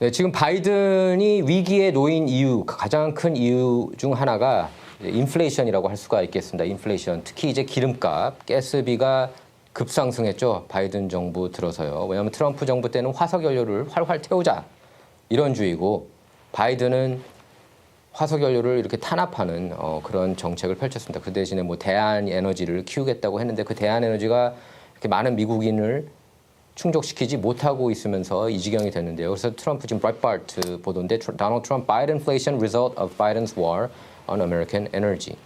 네, 지금 바이든이 위기에 놓인 이유, 가장 큰 이유 중 하나가 인플레이션이라고 할 수가 있겠습니다. 인플레이션. 특히 이제 기름값, 가스비가 급상승했죠. 바이든 정부 들어서요. 왜냐하면 트럼프 정부 때는 화석연료를 활활 태우자 이런 주의고, 바이든은 화석연료를 이렇게 탄압하는 그런 정책을 펼쳤습니다. 그 대신에 뭐 대한에너지를 키우겠다고 했는데, 그 대한에너지가 이렇게 많은 미국인을 충족시키지 못하고 있으면서 이 지경이 됐는데요. 그래서 트럼프 지금 브라이트바트 보도인데, Donald Trump Biden inflation result of Biden's war on American energy.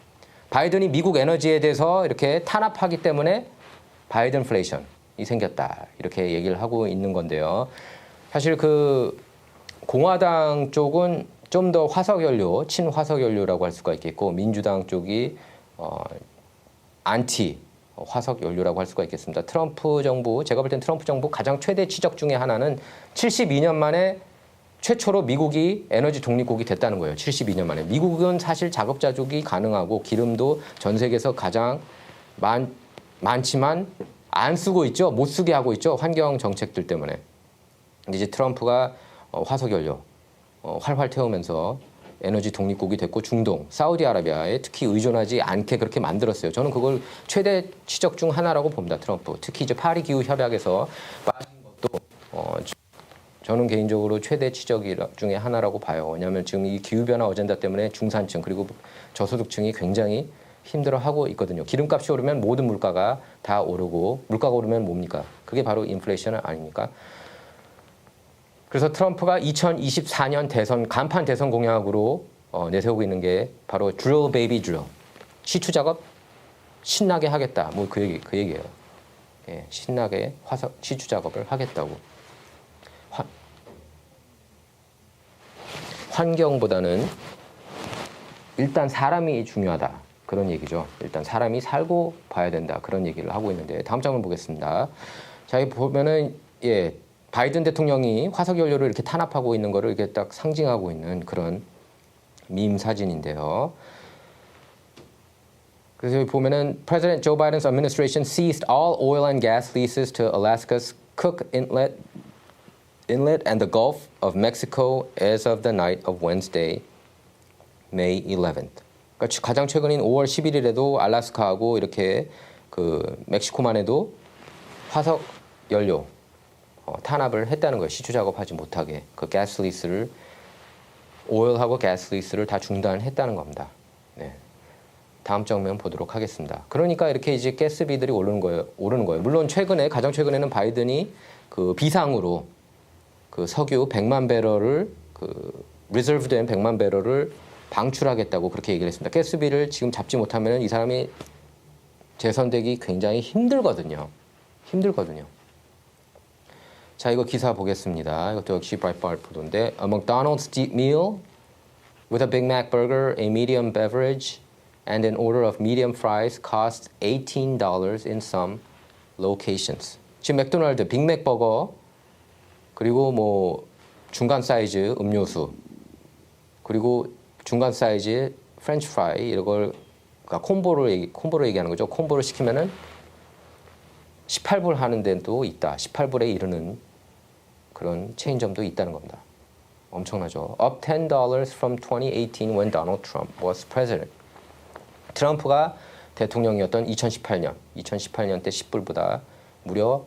바이든이 미국 에너지에 대해서 이렇게 탄압하기 때문에 바이든 인플레이션이 생겼다, 이렇게 얘기를 하고 있는 건데요. 사실 그 공화당 쪽은 좀 더 화석연료, 친화석연료라고 할 수가 있겠고, 민주당 쪽이 안티 화석연료라고 할 수가 있겠습니다. 트럼프 정부, 제가 볼 땐 트럼프 정부 가장 최대 치적 중에 하나는 72년 만에 최초로 미국이 에너지 독립국이 됐다는 거예요. 72년 만에. 미국은 사실 자급자족이 가능하고 기름도 전 세계에서 가장 많지만 안 쓰고 있죠. 못 쓰게 하고 있죠. 환경 정책들 때문에. 근데 이제 트럼프가 화석연료 활활 태우면서 에너지 독립국이 됐고, 중동, 사우디아라비아에 특히 의존하지 않게 그렇게 만들었어요. 저는 그걸 최대 치적 중 하나라고 봅니다. 트럼프. 특히 이제 파리 기후 협약에서 빠진 것도 저는 개인적으로 최대 치적 중에 하나라고 봐요. 왜냐하면 지금 이 기후 변화 어젠다 때문에 중산층 그리고 저소득층이 굉장히 힘들어하고 있거든요. 기름값이 오르면 모든 물가가 다 오르고, 물가가 오르면 뭡니까? 그게 바로 인플레이션 아닙니까? 그래서 트럼프가 2024년 대선, 간판 대선 공약으로 내세우고 있는 게 바로 drill baby drill. 시추 작업 신나게 하겠다. 뭐 그 얘기예요. 예, 신나게 시추 작업을 하겠다고. 환경보다는 일단 사람이 중요하다, 그런 얘기죠. 일단 사람이 살고 봐야 된다, 그런 얘기를 하고 있는데, 다음 장면 보겠습니다. 자, 여기 보면은 바이든 대통령이 화석연료를 이렇게 탄압하고 있는 거를 이렇게 딱 상징하고 있는 그런 밈 사진인데요. 그래서 여기 보면은 President Joe Biden's administration seized all oil and gas leases to Alaska's Cook Inlet and the Gulf of Mexico as of the night of Wednesday, May 11th. 그러니까 가장 최근인 5월 11일에도 알래스카하고 이렇게 그 멕시코만 해도 화석 연료 탄압을 했다는 거예요. 시추 작업하지 못하게. 그 가스 리스를, 오일하고 가스 리스를 다 중단했다는 겁니다. 네. 다음 장면 보도록 하겠습니다. 그러니까 이렇게 이제 가스비들이 오르는 거예요. 물론 가장 최근에는 바이든이 그 비상으로 그 석유 100만 배럴을 리저브된 100만 배럴을 방출하겠다고 그렇게 얘기를 했습니다. 가스비를 지금 잡지 못하면 이 사람이 재선되기 굉장히 힘들거든요. 자, 이거 기사 보겠습니다. 이것도 역시 브라이트바트 보도인데, A McDonald's deep meal with a Big Mac burger, a medium beverage, and an order of medium fries cost $18 in some locations. 지금 맥도날드 빅맥 버거, 그리고 뭐 중간 사이즈 음료수, 그리고 중간 사이즈 프렌치 프라이, 이런 걸 그러니까 콤보로 얘기하는 거죠. 콤보를 시키면은 18불 하는 데도 있다. 18불에 이르는 그런 체인점도 있다는 겁니다. 엄청나죠. Up $10 from 2018 when Donald Trump was president. 트럼프가 대통령이었던 2018년 때 10불보다 무려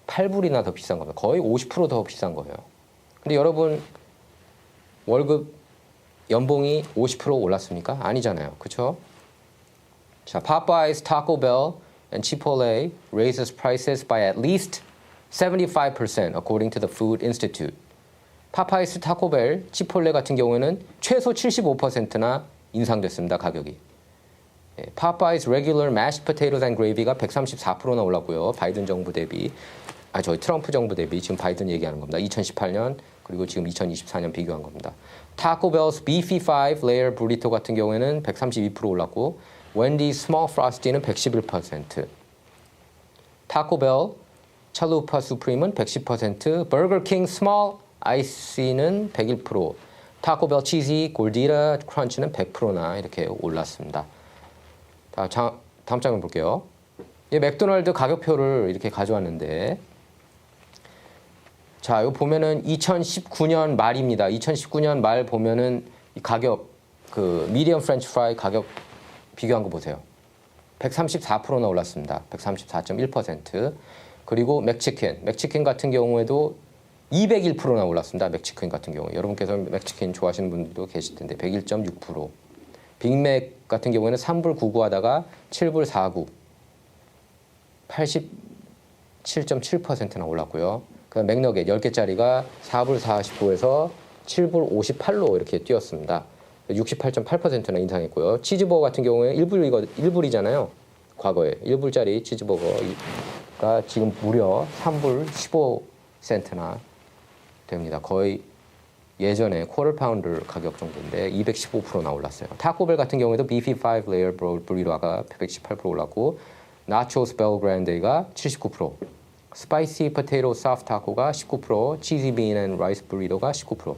8불이나 더 비싼 겁니다. 거의 50% 더 비싼 거예요. 근데 여러분, 월급 연봉이 50% 올랐습니까? 아니잖아요. 그렇죠? 자, Popeyes, Taco Bell and Chipotle raises prices by at least 75% according to the Food Institute. 파파이스, 타코벨, 치폴레 같은 경우에는 최소 75%나 인상됐습니다. 가격이. 파파이스 regular mashed potatoes and gravy가 134%나 올랐고요. 바이든 정부 대비, 트럼프 정부 대비 지금 바이든 얘기하는 겁니다. 2018년 그리고 지금 2024년 비교한 겁니다. 타코벨's beefy 5-layer burrito 같은 경우에는 132% 올랐고, 웬디's small frosty는 111%, 타코벨 찰루파 수프림은 110%, 버거킹 스몰 아이스는 101%, 타코벨 치즈 골디라 크런치는 100%나 이렇게 올랐습니다. 다음 장면 볼게요. 맥도날드 가격표를 이렇게 가져왔는데, 자, 이거 보면은 2019년 말입니다. 2019년 말 보면은 이 가격 그 미디엄 프렌치 프라이 가격 비교한 거 보세요. 134%나 올랐습니다. 134.1%. 그리고 맥치킨 같은 경우에도 201%나 올랐습니다. 맥치킨 같은 경우. 여러분께서 맥치킨 좋아하시는 분들도 계실 텐데 101.6%. 빅맥 같은 경우에는 3불 99 하다가 7불 49. 87.7%나 올랐고요. 그다음 맥너겟 10개짜리가 4불 49에서 7불 58로 이렇게 뛰었습니다. 68.8%나 인상했고요. 치즈버거 같은 경우에 1불이잖아요. 과거에 1불짜리 치즈버거가 지금 무려 3불 15센트나 됩니다. 거의 예전에 쿼터 파운드 가격 정도인데 215%나 올랐어요. 타코벨 같은 경우에도 비피 5 레이어 브리로가 118% 올랐고 나초스 벨 그란데가 79%, 스파이시 포테이토 소프트 타코가 19%, 치즈 빈 앤 라이스 브리로가 19%,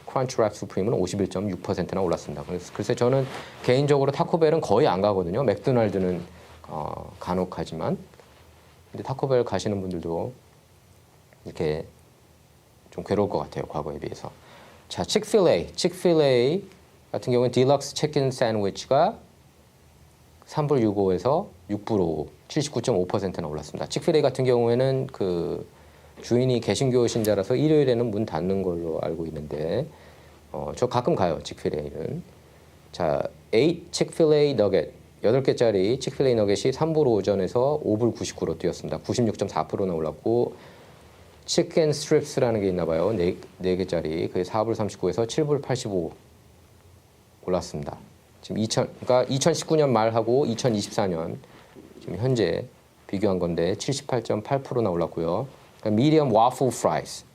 크런치 랩 수프림은 51.6%나 올랐습니다. 그래서 저는 개인적으로 타코벨은 거의 안 가거든요. 맥도날드는 간혹 가지만, 근데 타코벨 가시는 분들도 이렇게 좀 괴로울 것 같아요. 과거에 비해서. 자, 칙필에이 같은 경우는 딜럭스 치킨 샌드위치가 3불 65에서 6불 5, 79.5%나 올랐습니다. 칙필에이 같은 경우에는 그 주인이 개신교 신자라서 일요일에는 문 닫는 걸로 알고 있는데 저 가끔 가요. 칙필에이는. 자, 8 칙필에이 너겟 8개짜리 칙필에이 너겟이 3불 오전에서 5불 99로 뛰었습니다. 96.4%나 올랐고 치킨 스트립스라는 게 있나 봐요. 4개짜리. 그게 4불 39에서 7불 85 올랐습니다. 지금 그러니까 2019년 말하고 2024년 지금 현재 비교한 건데 78.8%나 올랐고요. 그러니까 미디엄 와플 프라이스.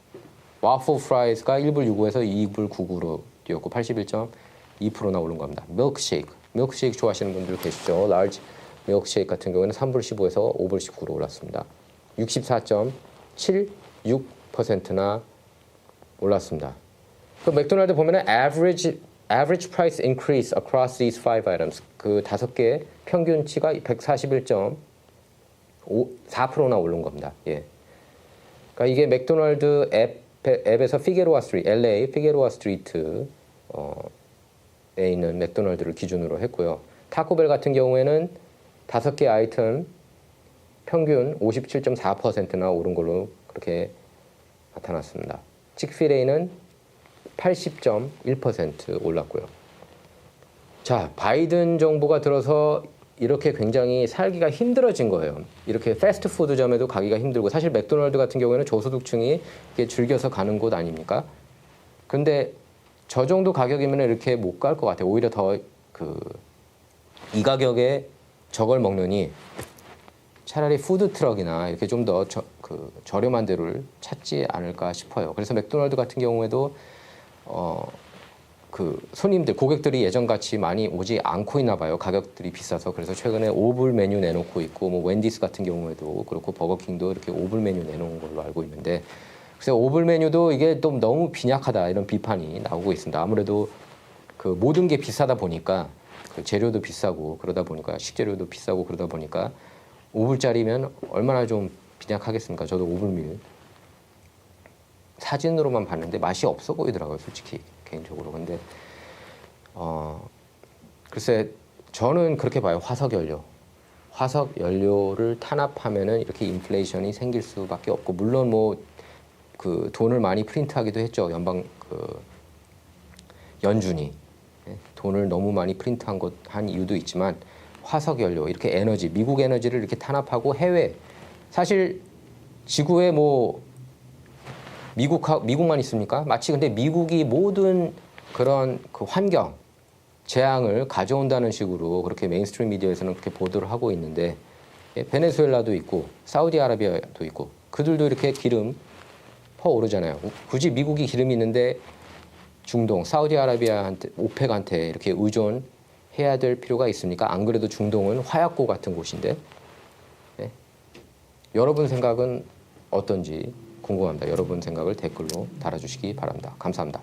와플 프라이스가 1불 65에서 2불 99로 뛰었고 81.2%나 오른 겁니다. 밀크쉐이크 좋아하시는 분들 계시죠? 라지 밀크쉐이크 같은 경우에는 3불 15에서 5불 19로 올랐습니다. 64.76%나 올랐습니다. 그 맥도날드 보면은 average price increase across these 5 items. 그 5개 평균치가 141.4%나 오른 겁니다. 예. 그러니까 이게 맥도날드 앱에서 피게로아 스트리트, LA 피게로아 스트리트에 있는 맥도날드를 기준으로 했고요. 타코벨 같은 경우에는 5개 아이템 평균 57.4%나 오른 걸로 그렇게 나타났습니다. 칙필에이는 80.1% 올랐고요. 자, 바이든 정부가 들어서 이렇게 굉장히 살기가 힘들어진 거예요. 이렇게 패스트푸드점에도 가기가 힘들고 사실 맥도날드 같은 경우에는 저소득층이 이렇게 즐겨서 가는 곳 아닙니까? 근데 저 정도 가격이면 이렇게 못 갈 것 같아요. 오히려 더 이 가격에 저걸 먹느니 차라리 푸드트럭이나 이렇게 좀 더 저렴한 데를 찾지 않을까 싶어요. 그래서 맥도날드 같은 경우에도 그 손님들, 고객들이 예전같이 많이 오지 않고 있나 봐요. 가격들이 비싸서. 그래서 최근에 5불 메뉴 내놓고 있고, 뭐 웬디스 같은 경우에도 그렇고 버거킹도 이렇게 5불 메뉴 내놓은 걸로 알고 있는데, 그래서 5불 메뉴도 이게 또 너무 빈약하다 이런 비판이 나오고 있습니다. 아무래도 그 모든 게 비싸다 보니까 그 재료도 비싸고 그러다 보니까 식재료도 비싸고 그러다 보니까 5불짜리면 얼마나 좀 빈약하겠습니까? 저도 5불밀 사진으로만 봤는데 맛이 없어 보이더라고요, 솔직히 개인적으로. 근데 글쎄 저는 그렇게 봐요. 화석 연료를 탄압하면은 이렇게 인플레이션이 생길 수밖에 없고, 물론 뭐 그 돈을 많이 프린트하기도 했죠. 연준이 돈을 너무 많이 프린트한 이유도 있지만, 화석 연료 이렇게 에너지, 미국 에너지를 이렇게 탄압하고 사실 지구에 뭐 미국만 있습니까? 마치 근데 미국이 모든 그런 그 환경 재앙을 가져온다는 식으로 그렇게 메인스트림 미디어에서는 그렇게 보도를 하고 있는데, 베네수엘라도 있고 사우디아라비아도 있고 그들도 이렇게 기름 퍼오르잖아요. 굳이 미국이 기름이 있는데 중동, 사우디아라비아한테, 오펙한테 이렇게 의존해야 될 필요가 있습니까? 안 그래도 중동은 화약고 같은 곳인데. 네? 여러분 생각은 어떤지 궁금합니다. 여러분 생각을 댓글로 달아주시기 바랍니다. 감사합니다.